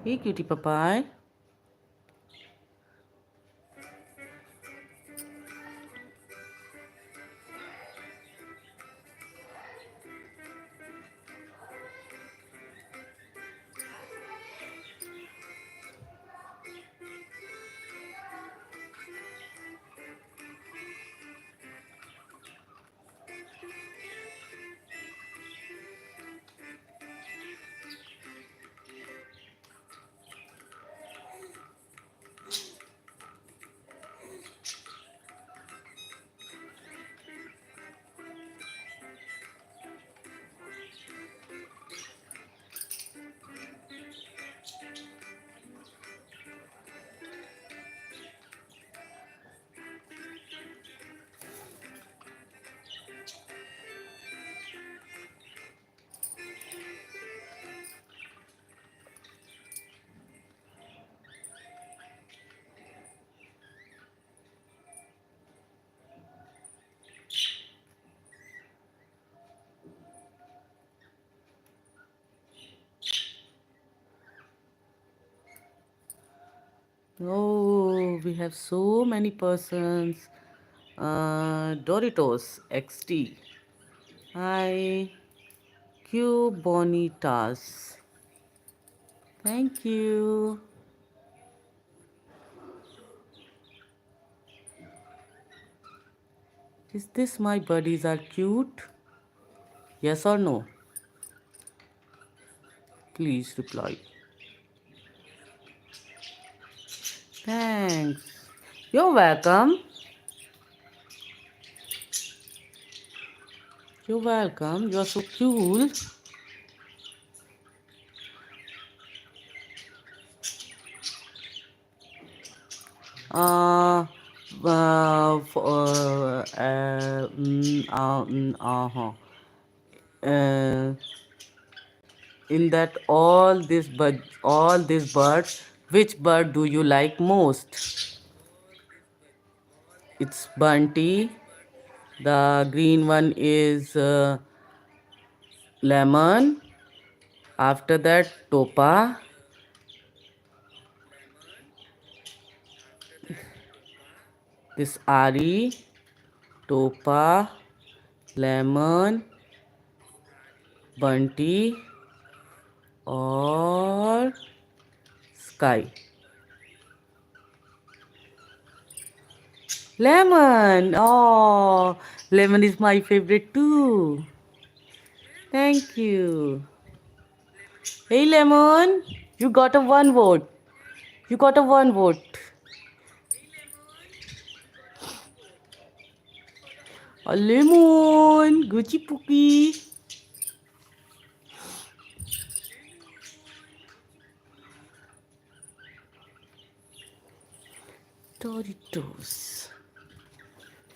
Hey, cutie pie. Oh, we have so many persons. Doritos XT. Hi, Q Bonitas. Thank you. Is this my buddies are cute? Yes or no? Please reply. Thanks. You're welcome. You're welcome. You're so cool. Uh, uh, in that all these birds, which bird do you like most? It's bunty. The green one is lemon. After that, topa. This ari, topa, lemon, bunty, or sky. Lemon. Oh, lemon is my favorite too. Thank you. Hey, lemon. You got a one vote. You got a one vote. A lemon. Gucci pookie. Doritos.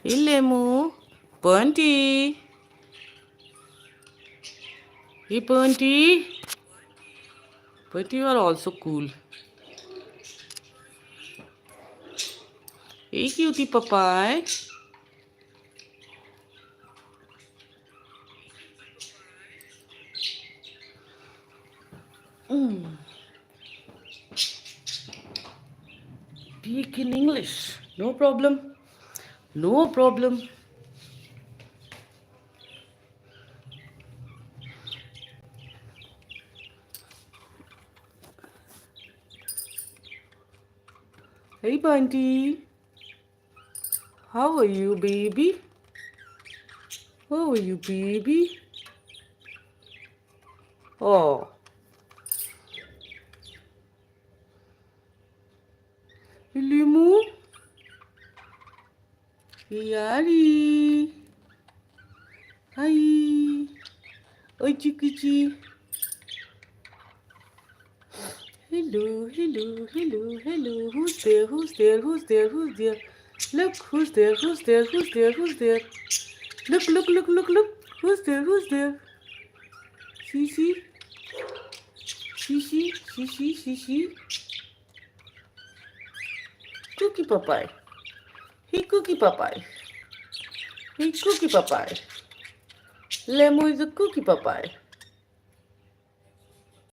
Hey, lemon. Bunty. Hey, Bunty. Bunty, you are also cool. Hey, cutie papai. Speak in English. No problem. No problem. Hey, Bunty. How are you, baby? How are you, baby? Oh. Limu. Yari. Hi. Oi, chikichi. Hello, hello, hello, hello. Who's there? Who's there? Who's there? Who's there? Look, who's there? Who's there? Who's there? Who's there? Look, look, look, look, look. Who's there? Who's there? See, see. See, see, see, see, see, see. Cookie papai. Hey, cookie papai. Hey, cookie papai. Lemo is a cookie papai.